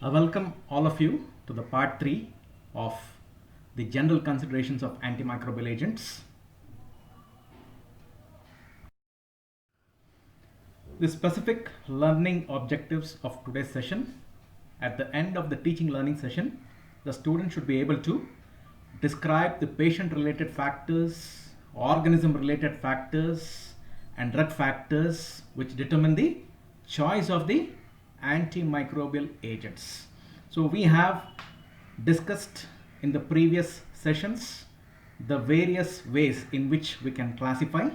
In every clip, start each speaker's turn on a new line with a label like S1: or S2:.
S1: I welcome all of you to the part 3 of the general considerations of antimicrobial agents. The specific learning objectives of today's session. At the end of the teaching learning session, the student should be able to describe the patient related factors, organism related factors and drug factors which determine the choice of the antimicrobial agents. So we have discussed in the previous sessions the various ways in which we can classify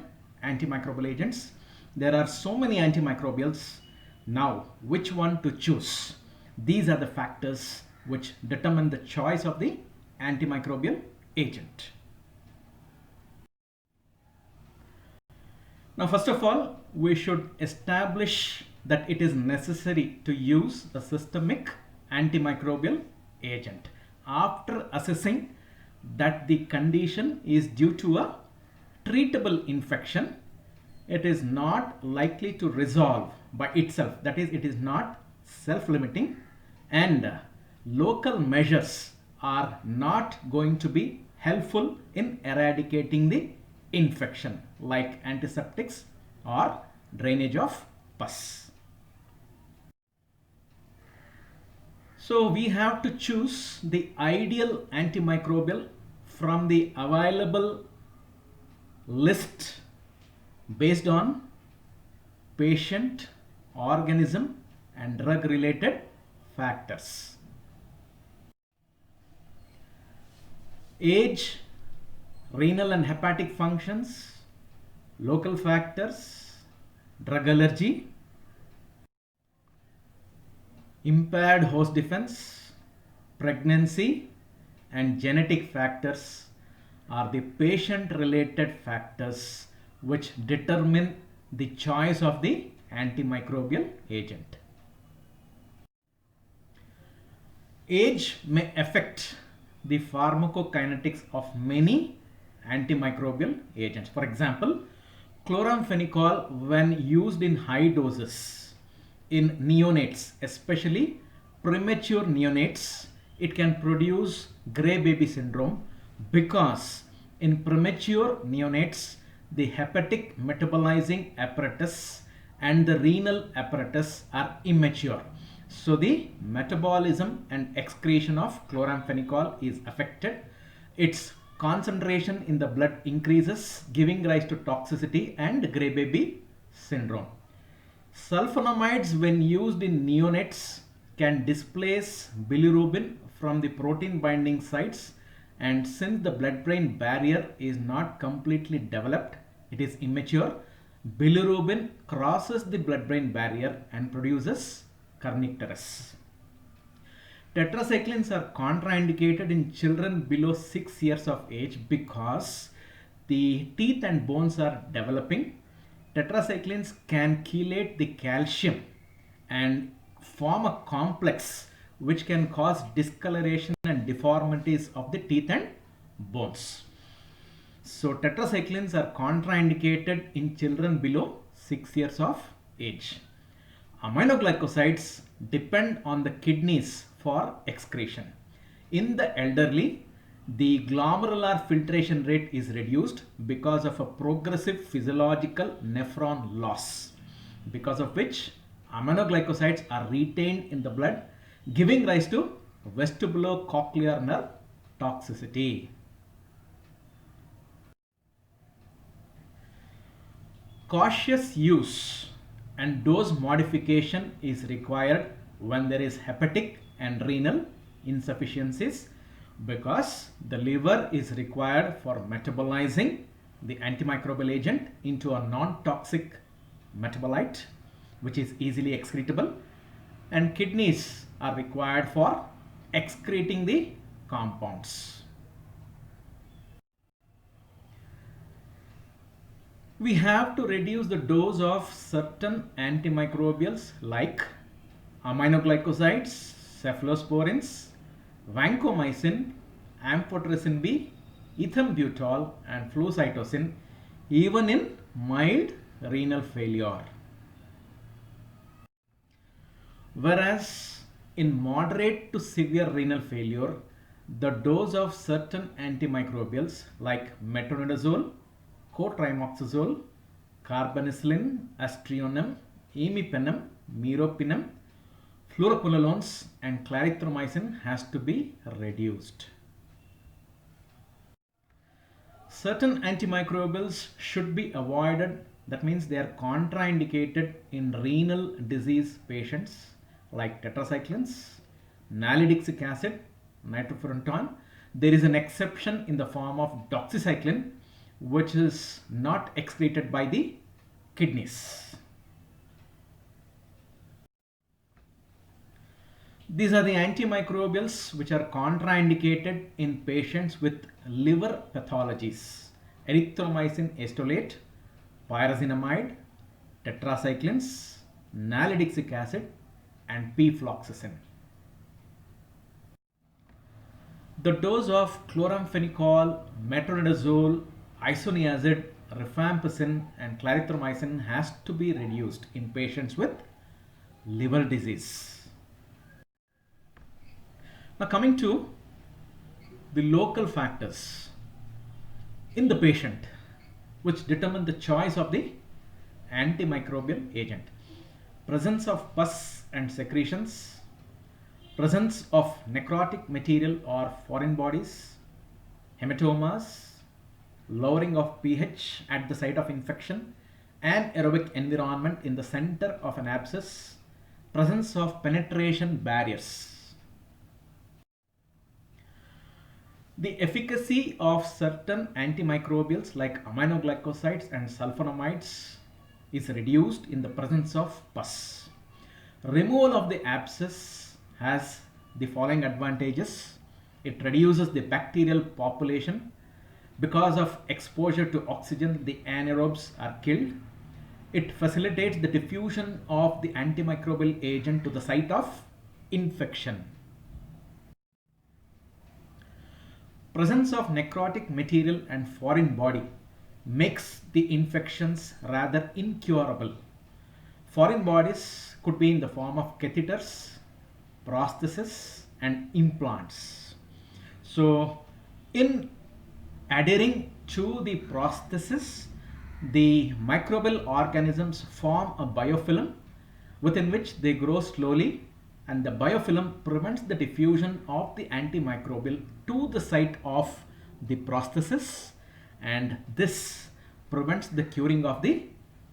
S1: antimicrobial agents. There are so many antimicrobials. Now, which one to choose? These are the factors which determine the choice of the antimicrobial agent. Now, first of all, we should establish that it is necessary to use a systemic antimicrobial agent after assessing that the condition is due to a treatable infection. It is not likely to resolve by itself, that is, it is not self-limiting, and local measures are not going to be helpful in eradicating the infection, like antiseptics or drainage of pus. So we have to choose the ideal antimicrobial from the available list based on patient, organism and drug related factors. Age, renal and hepatic functions, local factors, drug allergy, impaired host defense, pregnancy and genetic factors are the patient related factors which determine the choice of the antimicrobial agent. Age may affect the pharmacokinetics of many antimicrobial agents. For example, chloramphenicol, when used in high doses in neonates, especially premature neonates, it can produce gray baby syndrome because in premature neonates the hepatic metabolizing apparatus and the renal apparatus are immature. So the metabolism and excretion of chloramphenicol is affected. Its concentration in the blood increases, giving rise to toxicity and gray baby syndrome. Sulfonamides, when used in neonates, can displace bilirubin from the protein binding sites, and since the blood-brain barrier is not completely developed, it is immature, bilirubin crosses the blood-brain barrier and produces kernicterus. Tetracyclines are contraindicated in children below 6 years of age because the teeth and bones are developing. Tetracyclines can chelate the calcium and form a complex which can cause discoloration and deformities of the teeth and bones. So tetracyclines are contraindicated in children below 6 years of age. Aminoglycosides depend on the kidneys for excretion. In the elderly, the glomerular filtration rate is reduced because of a progressive physiological nephron loss, because of which aminoglycosides are retained in the blood, giving rise to vestibulocochlear nerve toxicity. Cautious use and dose modification is required when there is hepatic and renal insufficiencies, because the liver is required for metabolizing the antimicrobial agent into a non-toxic metabolite which is easily excretable, and kidneys are required for excreting the compounds. We have to reduce the dose of certain antimicrobials like aminoglycosides, cephalosporins, vancomycin, amphotericin B, ethambutol and flucytosine, even in mild renal failure. Whereas In moderate to severe renal failure, the dose of certain antimicrobials like metronidazole, cotrimoxazole, carbapenicillin, aztreonam, imipenem, meropenem, fluoroquinolones and clarithromycin has to be reduced. Certain antimicrobials should be avoided. That means they are contraindicated in renal disease patients like tetracyclines, nalidixic acid, nitrofurantoin. There is an exception in the form of doxycycline, which is not excreted by the kidneys. These are the antimicrobials which are contraindicated in patients with liver pathologies: erythromycin acetylate, pyrazinamide, tetracyclines, nalidixic acid, and pfloxacin. The dose of chloramphenicol, metronidazole, isoniazid, rifampicin, and clarithromycin has to be reduced in patients with liver disease. Now, coming to the local factors in the patient which determine the choice of the antimicrobial agent: presence of pus and secretions, presence of necrotic material or foreign bodies, hematomas, lowering of pH at the site of infection, anaerobic environment in the center of an abscess, presence of penetration barriers. The efficacy of certain antimicrobials like aminoglycosides and sulfonamides is reduced in the presence of pus. Removal of the abscess has the following advantages: it reduces the bacterial population. Because of exposure to oxygen, the anaerobes are killed. It facilitates the diffusion of the antimicrobial agent to the site of infection. Presence of necrotic material and foreign body makes the infections rather incurable. Foreign bodies could be in the form of catheters, prostheses, and implants. So, in adhering to the prosthesis, the microbial organisms form a biofilm within which they grow slowly, and the biofilm prevents the diffusion of the antimicrobial to the site of the prosthesis, and this prevents the curing of the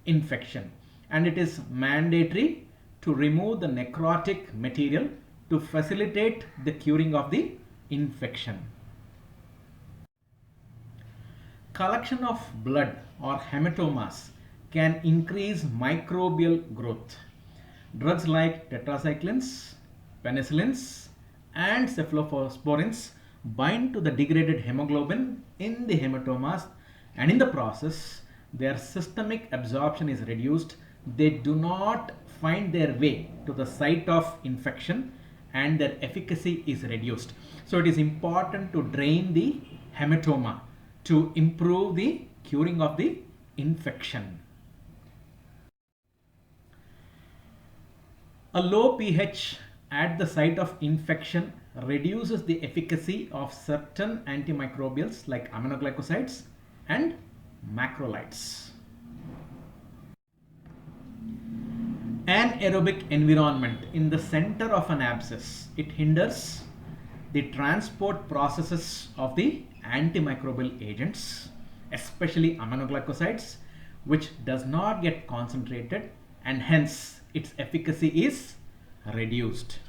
S1: infection. And it is mandatory to remove the necrotic material to facilitate the curing of the infection. Collection of blood or hematomas can increase microbial growth. Drugs like tetracyclines, penicillins, and cephalosporins bind to the degraded hemoglobin in the hematomas, and in the process their systemic absorption is reduced. They do not find their way to the site of infection and their efficacy is reduced. So it is important to drain the hematoma to improve the curing of the infection. A low pH at the site of infection reduces the efficacy of certain antimicrobials like aminoglycosides and macrolides. Anaerobic environment in the center of an abscess, it hinders the transport processes of the antimicrobial agents, especially aminoglycosides, which does not get concentrated, and hence its efficacy is reduced.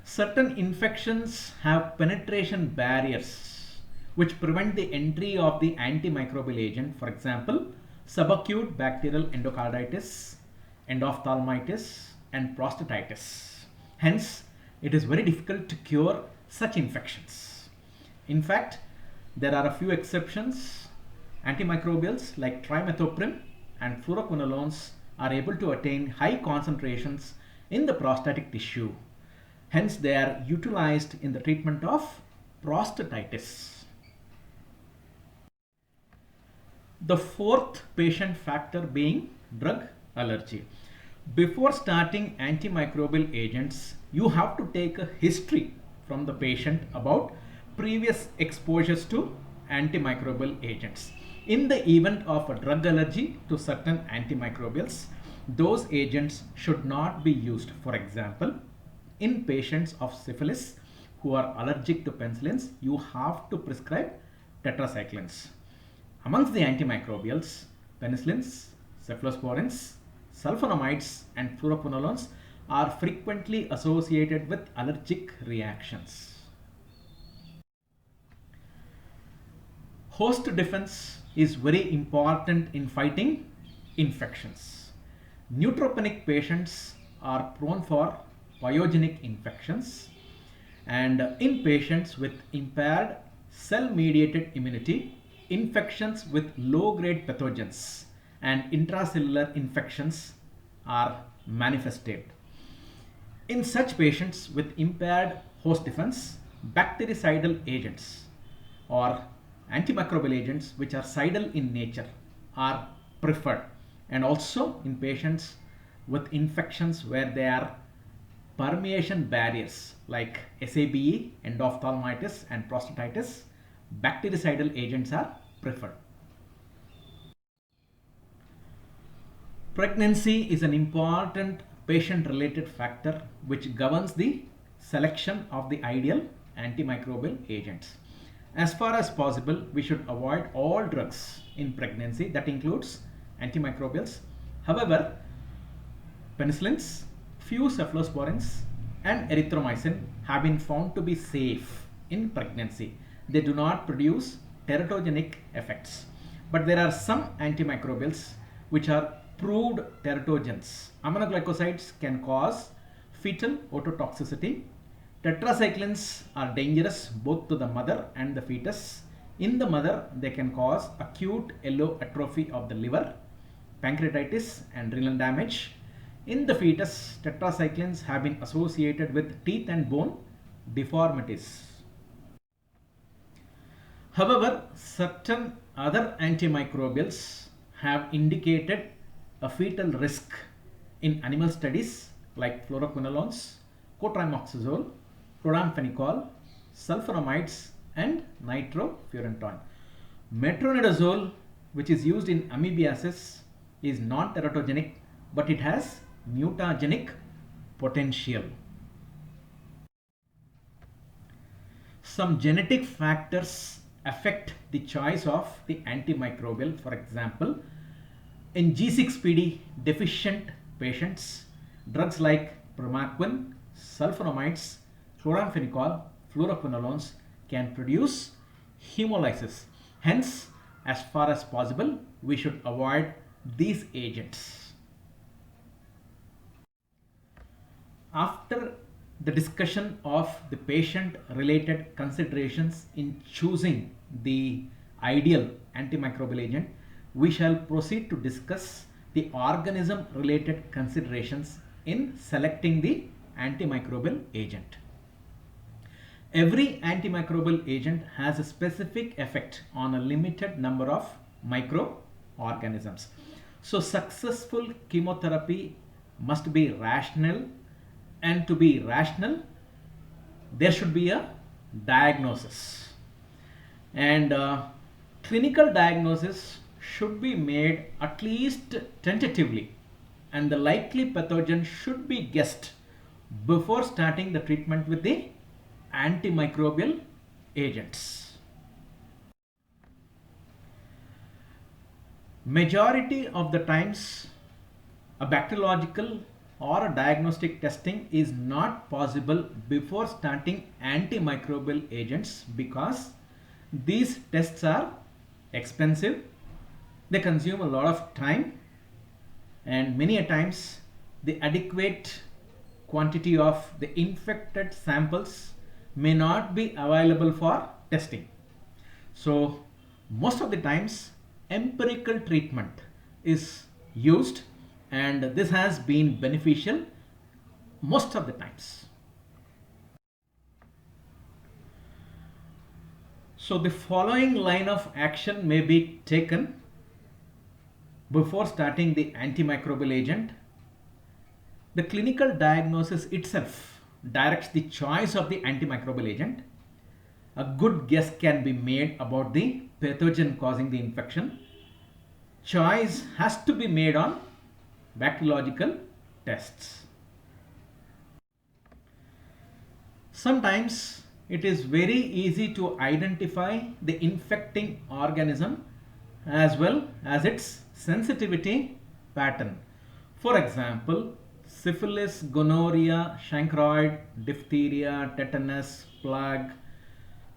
S1: Certain infections have penetration barriers which prevent the entry of the antimicrobial agent. For example, subacute bacterial endocarditis, endophthalmitis, and prostatitis. Hence, it is very difficult to cure such infections. In fact, there are a few exceptions. Antimicrobials like trimethoprim and fluoroquinolones are able to attain high concentrations in the prostatic tissue. Hence, they are utilized in the treatment of prostatitis. The fourth patient factor being drug allergy. Before starting antimicrobial agents, you have to take a history from the patient about previous exposures to antimicrobial agents. In the event of a drug allergy to certain antimicrobials, those agents should not be used. For example, in patients of syphilis who are allergic to penicillins, you have to prescribe tetracyclines. Amongst the antimicrobials, penicillins, cephalosporins, sulfonamides, and fluoroquinolones are frequently associated with allergic reactions. Host defense is very important in fighting infections. Neutropenic patients are prone for pyogenic infections, and in patients with impaired cell-mediated immunity, infections with low-grade pathogens and intracellular infections are manifested. In such patients with impaired host defense, bactericidal agents or antimicrobial agents which are cidal in nature are preferred. And also in patients with infections where they are permeation barriers like SABE, endophthalmitis and prostatitis, bactericidal agents are preferred. Pregnancy is an important patient-related factor which governs the selection of the ideal antimicrobial agents. As far as possible, we should avoid all drugs in pregnancy, that includes antimicrobials. However, penicillins, few cephalosporins, and erythromycin have been found to be safe in pregnancy. They do not produce teratogenic effects. But there are some antimicrobials which are proved teratogens. Aminoglycosides can cause fetal ototoxicity. Tetracyclines are dangerous both to the mother and the fetus. In the mother, they can cause acute yellow atrophy of the liver, pancreatitis, and renal damage. In the fetus, tetracyclines have been associated with teeth and bone deformities. However, certain other antimicrobials have indicated a fetal risk in animal studies like fluoroquinolones, cotrimoxazole, chloramphenicol, sulfonamides, and nitrofurantoin. Metronidazole, which is used in amoebiasis, is non teratogenic, but it has mutagenic potential. Some genetic factors affect the choice of the antimicrobial. For example, in G6PD deficient patients, drugs like bromaquin, sulfonamides, chloramphenicol, fluoroquinolones can produce hemolysis. Hence, as far as possible, we should avoid these agents. After the discussion of the patient related considerations in choosing the ideal antimicrobial agent, we shall proceed to discuss the organism related considerations in selecting the antimicrobial agent. Every antimicrobial agent has a specific effect on a limited number of microorganisms. So successful chemotherapy must be rational, and to be rational, there should be a diagnosis. And clinical diagnosis should be made at least tentatively, and the likely pathogen should be guessed before starting the treatment with the antimicrobial agents. Majority of the times, a bacteriological or a diagnostic testing is not possible before starting antimicrobial agents because these tests are expensive, they consume a lot of time, and many a times the adequate quantity of the infected samples may not be available for testing. So most of the times empirical treatment is used, and this has been beneficial most of the times. So the following line of action may be taken before starting the antimicrobial agent. The clinical diagnosis itself directs the choice of the antimicrobial agent. A good guess can be made about the pathogen causing the infection. Choice has to be made on bacteriological tests. Sometimes it is very easy to identify the infecting organism as well as its sensitivity pattern. For example, syphilis, gonorrhea, chancroid, diphtheria, tetanus, plague,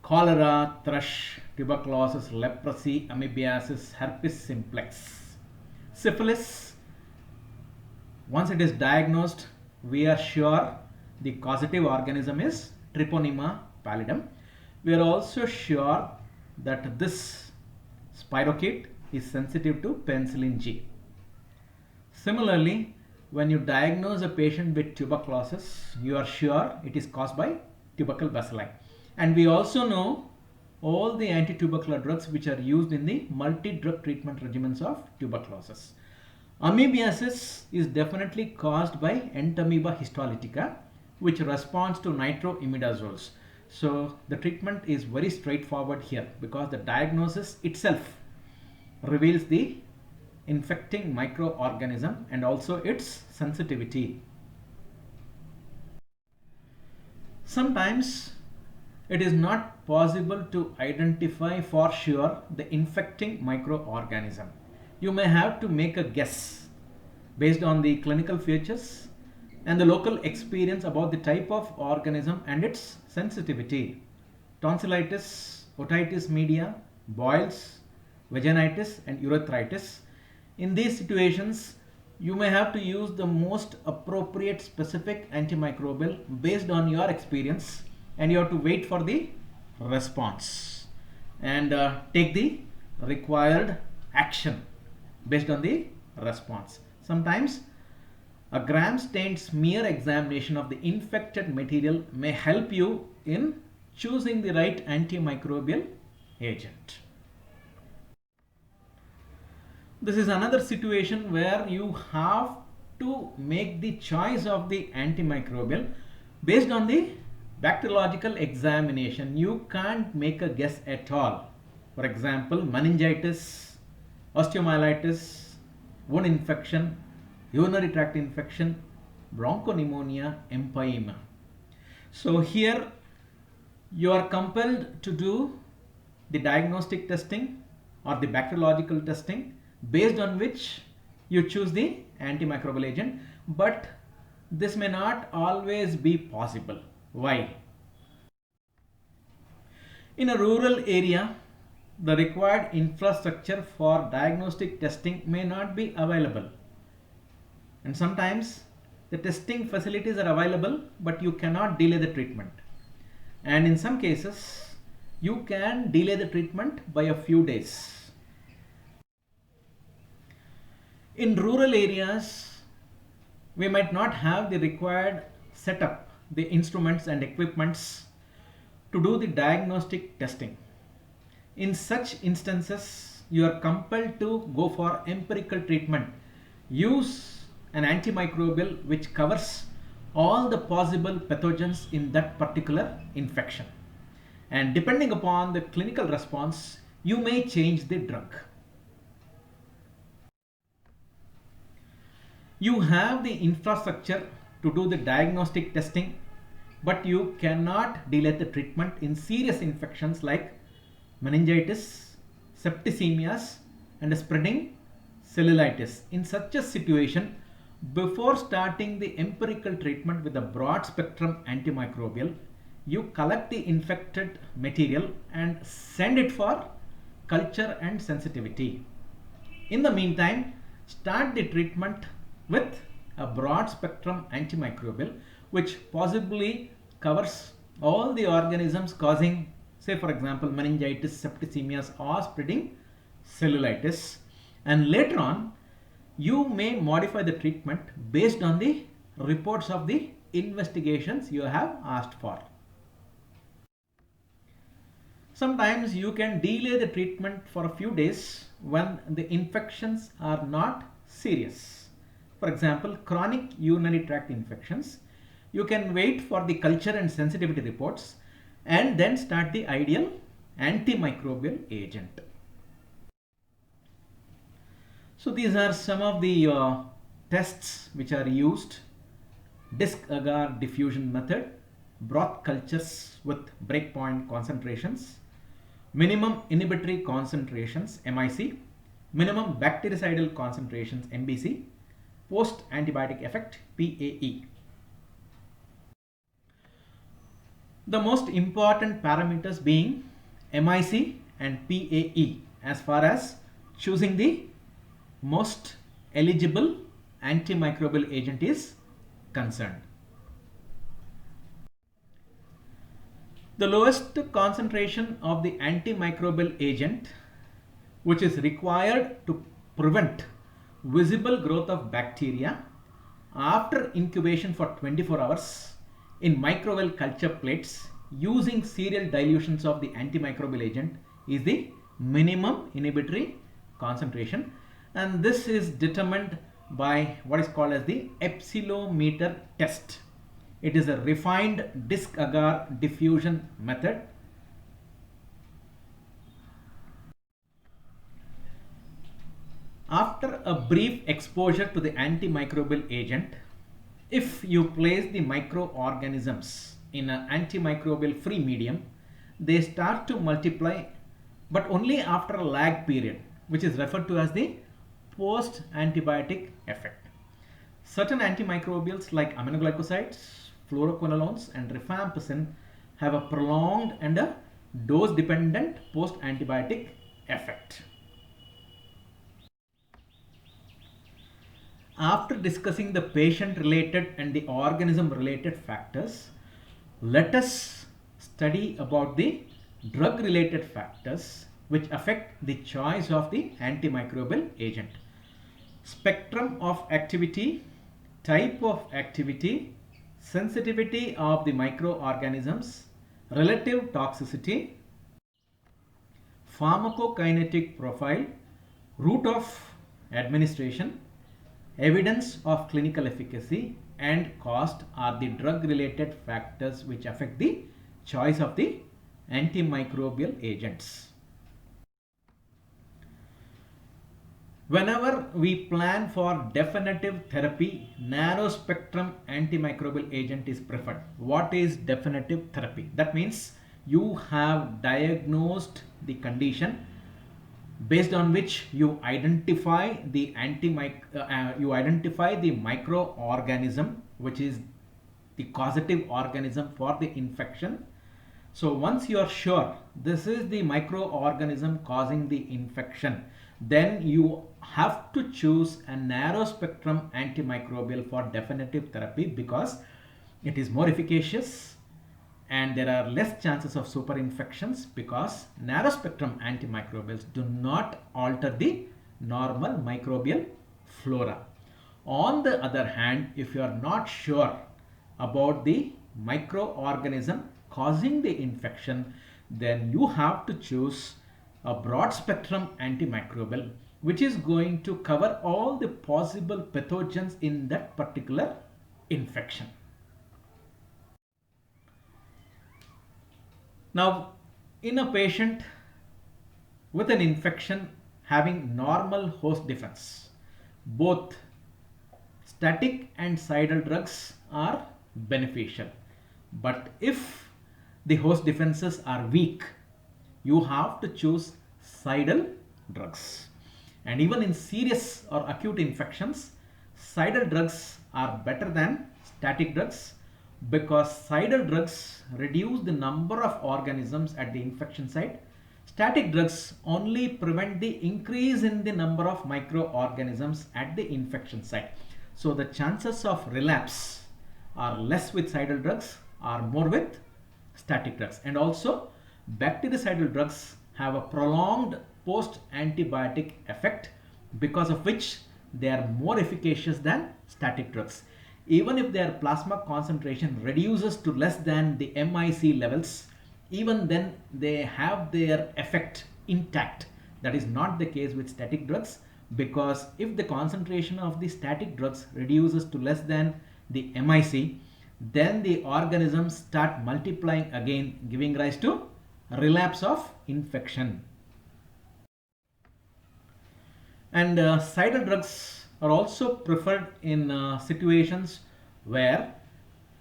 S1: cholera, thrush, tuberculosis, leprosy, amoebiasis, herpes simplex. Syphilis, once it is diagnosed, we are sure the causative organism is Treponema pallidum. We are also sure that this spirochete is sensitive to penicillin G. Similarly, when you diagnose a patient with tuberculosis, you are sure it is caused by tubercle bacilli. And we also know all the anti-tubercular drugs which are used in the multi-drug treatment regimens of tuberculosis. Amoebiasis is definitely caused by Entamoeba histolytica, which responds to nitroimidazoles. So the treatment is very straightforward here because the diagnosis itself reveals the infecting microorganism and also its sensitivity. Sometimes it is not possible to identify for sure the infecting microorganism. You may have to make a guess based on the clinical features and the local experience about the type of organism and its sensitivity. Tonsillitis, otitis media, boils, vaginitis and urethritis. In these situations, you may have to use the most appropriate specific antimicrobial based on your experience, and you have to wait for the response and take the required action based on the response. Sometimes a gram-stained smear examination of the infected material may help you in choosing the right antimicrobial agent. This is another situation where you have to make the choice of the antimicrobial based on the bacteriological examination. You can't make a guess at all. For example, meningitis, osteomyelitis, wound infection, urinary tract infection, bronchopneumonia, empyema. So here you are compelled to do the diagnostic testing or the bacteriological testing based on which you choose the antimicrobial agent, but this may not always be possible. Why? In a rural area, the required infrastructure for diagnostic testing may not be available, and sometimes the testing facilities are available but you cannot delay the treatment, and in some cases you can delay the treatment by a few days. In rural areas, we might not have the required setup, the instruments and equipments to do the diagnostic testing. In such instances, you are compelled to go for empirical treatment. Use an antimicrobial which covers all the possible pathogens in that particular infection. And depending upon the clinical response, you may change the drug. You have the infrastructure to do the diagnostic testing, but you cannot delay the treatment in serious infections like meningitis, septicemias, and spreading cellulitis. In such a situation, before starting the empirical treatment with a broad spectrum antimicrobial, you collect the infected material and send it for culture and sensitivity. In the meantime, start the treatment with a broad spectrum antimicrobial which possibly covers all the organisms causing, say for example, meningitis, septicemias or spreading cellulitis, and later on you may modify the treatment based on the reports of the investigations you have asked for. Sometimes you can delay the treatment for a few days when the infections are not serious. For example, chronic urinary tract infections, you can wait for the culture and sensitivity reports and then start the ideal antimicrobial agent. So these are some of the tests which are used: disc agar diffusion method, broth cultures with breakpoint concentrations, minimum inhibitory concentrations MIC, minimum bactericidal concentrations MBC, post antibiotic effect PAE. The most important parameters being MIC and PAE as far as choosing the most eligible antimicrobial agent is concerned. The lowest concentration of the antimicrobial agent which is required to prevent visible growth of bacteria after incubation for 24 hours in microbial culture plates using serial dilutions of the antimicrobial agent is the minimum inhibitory concentration, and this is determined by what is called as the epsilometer test. It is a refined disc agar diffusion method. After a brief exposure to the antimicrobial agent, if you place the microorganisms in an antimicrobial free medium, they start to multiply, but only after a lag period, which is referred to as the post antibiotic effect. Certain antimicrobials like aminoglycosides, fluoroquinolones and rifampicin have a prolonged and a dose dependent post antibiotic effect. After discussing the patient related and the organism related factors, let us study about the drug related factors which affect the choice of the antimicrobial agent. Spectrum of activity, type of activity, sensitivity of the microorganisms, relative toxicity, pharmacokinetic profile, route of administration, evidence of clinical efficacy and cost are the drug related factors which affect the choice of the antimicrobial agents. Whenever we plan for definitive therapy, narrow spectrum antimicrobial agent is preferred. What is definitive therapy? That means you have diagnosed the condition based on which you identify the microorganism which is the causative organism for the infection. So once you are sure this is the microorganism causing the infection, then you have to choose a narrow spectrum antimicrobial for definitive therapy because it is more efficacious and there are less chances of super infections because narrow spectrum antimicrobials do not alter the normal microbial flora. On the other hand, if you are not sure about the microorganism causing the infection, then you have to choose a broad spectrum antimicrobial which is going to cover all the possible pathogens in that particular infection. Now, in a patient with an infection having normal host defense, both static and cidal drugs are beneficial. But if the host defenses are weak, you have to choose cidal drugs. And even in serious or acute infections, cidal drugs are better than static drugs because cidal drugs reduce the number of organisms at the infection site. Static drugs only prevent the increase in the number of microorganisms at the infection site. So the chances of relapse are less with cidal drugs, are more with static drugs. And also bactericidal drugs have a prolonged post antibiotic effect because of which they are more efficacious than static drugs. Even if their plasma concentration reduces to less than the MIC levels, even then they have their effect intact. That is not the case with static drugs because if the concentration of the static drugs reduces to less than the MIC, then the organisms start multiplying again, giving rise to relapse of infection. And cidal drugs are also preferred in situations where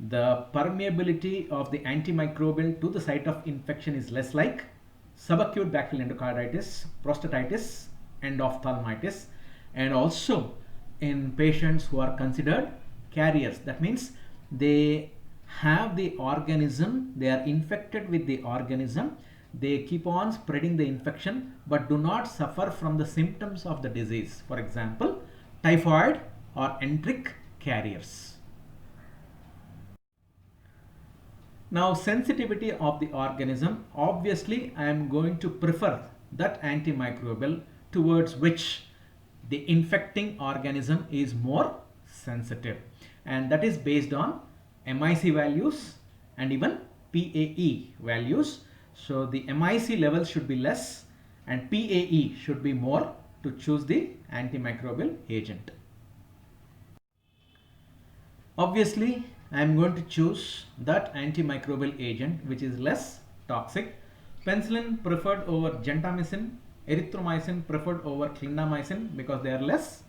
S1: the permeability of the antimicrobial to the site of infection is less, like subacute bacterial endocarditis, prostatitis, and ophthalmitis, and also in patients who are considered carriers. That means they have the organism, they are infected with the organism, they keep on spreading the infection but do not suffer from the symptoms of the disease. For example, typhoid or enteric carriers. Now, sensitivity of the organism, obviously I am going to prefer that antimicrobial towards which the infecting organism is more sensitive, and that is based on MIC values and even PAE values. So the MIC level should be less and PAE should be more to choose the antimicrobial agent. Obviously, I am going to choose that antimicrobial agent which is less toxic. Penicillin preferred over gentamicin, erythromycin preferred over clindamycin because they are less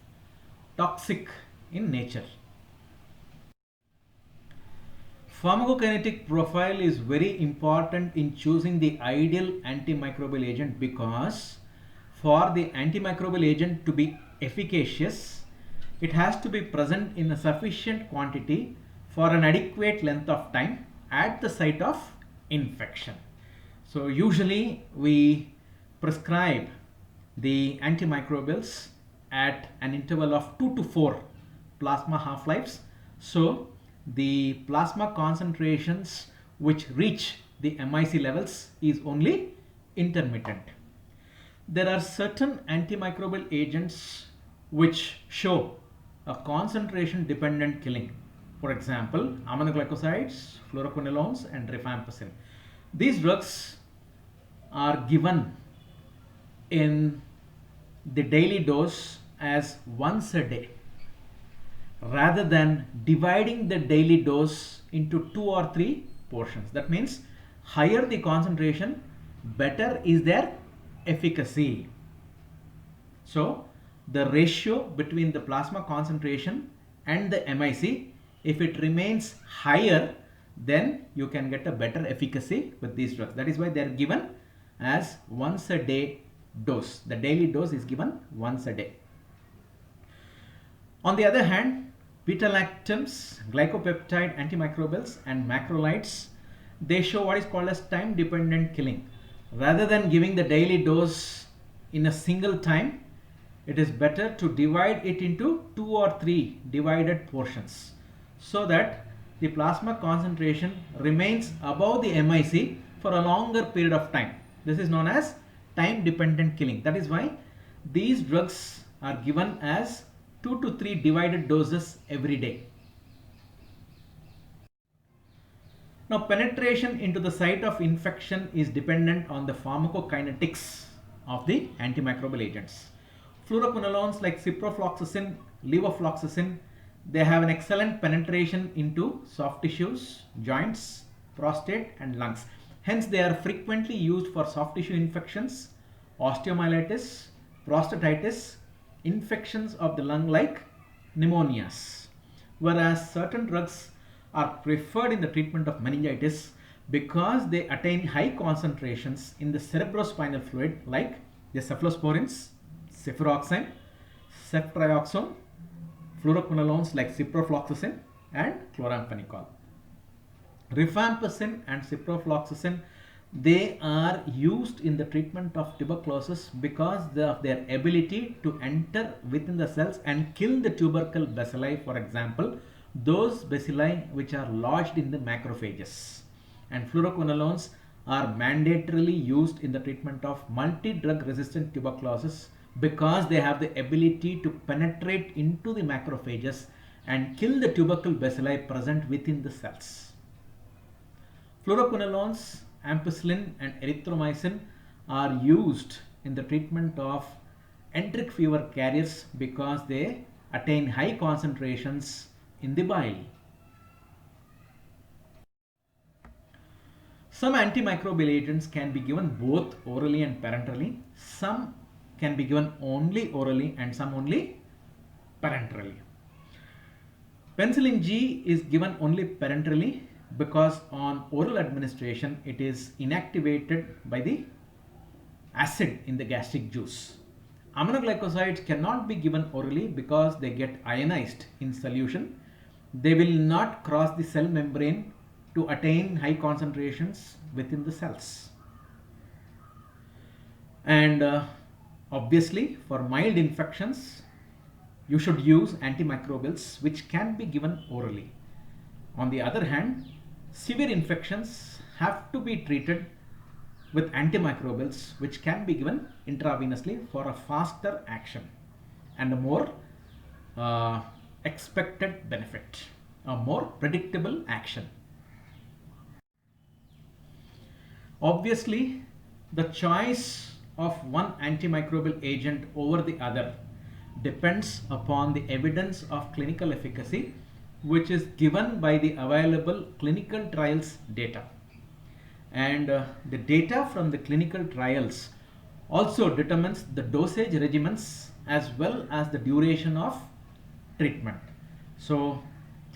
S1: toxic in nature. Pharmacokinetic profile is very important in choosing the ideal antimicrobial agent, because for the antimicrobial agent to be efficacious, it has to be present in a sufficient quantity for an adequate length of time at the site of infection. So usually we prescribe the antimicrobials at an interval of 2 to 4 plasma half-lives. So the plasma concentrations which reach the MIC levels is only intermittent. There are certain antimicrobial agents which show a concentration dependent killing. For example, aminoglycosides, fluoroquinolones, and rifampicin. These drugs are given in the daily dose as once a day, rather than dividing the daily dose into 2 or 3 portions. That means higher the concentration, better is their efficacy. So the ratio between the plasma concentration and the MIC, if it remains higher, then you can get a better efficacy with these drugs. That is why they are given as once a day dose. The daily dose is given once a day. On the other hand, beta-lactams, glycopeptide antimicrobials, and macrolides, they show what is called as time dependent killing. Rather than giving the daily dose in a single time, it is better to divide it into 2 or 3 divided portions, so that the plasma concentration remains above the MIC for a longer period of time. This is known as time dependent killing. That is why these drugs are given as 2 to 3 divided doses every day. Now, penetration into the site of infection is dependent on the pharmacokinetics of the antimicrobial agents. Fluoroquinolones like ciprofloxacin, levofloxacin, they have an excellent penetration into soft tissues, joints, prostate, and lungs. Hence, they are frequently used for soft tissue infections, osteomyelitis, prostatitis, infections of the lung like pneumonias. Whereas certain drugs are preferred in the treatment of meningitis because they attain high concentrations in the cerebrospinal fluid, like the cephalosporins, cefuroxime, ceftriaxone, fluoroquinolones like ciprofloxacin and chloramphenicol. Rifampicin and ciprofloxacin, they are used in the treatment of tuberculosis because of their ability to enter within the cells and kill the tubercle bacilli, for example, those bacilli which are lodged in the macrophages. And fluoroquinolones are mandatorily used in the treatment of multi-drug resistant tuberculosis because they have the ability to penetrate into the macrophages and kill the tubercle bacilli present within the cells. Fluoroquinolones, ampicillin, and erythromycin are used in the treatment of enteric fever carriers because they attain high concentrations in the bile. Some antimicrobial agents can be given both orally and parenterally. Some can be given only orally and some only parenterally. Penicillin G is given only parenterally because on oral administration it is inactivated by the acid in the gastric juice. Aminoglycosides cannot be given orally because they get ionized in solution. They will not cross the cell membrane to attain high concentrations within the cells. And obviously for mild infections you should use antimicrobials which can be given orally. On the other hand, severe infections have to be treated with antimicrobials which can be given intravenously for a faster action and a more expected benefit, a more predictable action. Obviously, the choice of one antimicrobial agent over the other depends upon the evidence of clinical efficacy which is given by the available clinical trials data. And the data from the clinical trials also determines the dosage regimens as well as the duration of treatment. So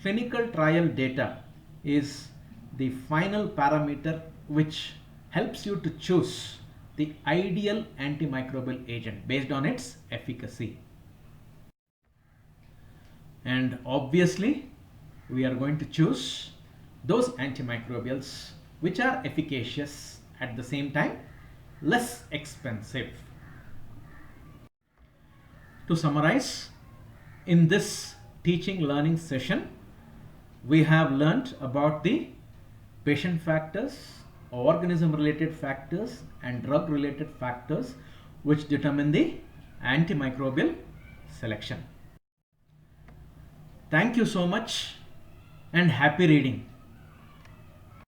S1: clinical trial data is the final parameter which helps you to choose the ideal antimicrobial agent based on its efficacy. And obviously we are going to choose those antimicrobials which are efficacious at the same time less expensive. To summarize, in this teaching learning session we have learnt about the patient factors, organism related factors and drug related factors which determine the antimicrobial selection. Thank you so much and happy reading.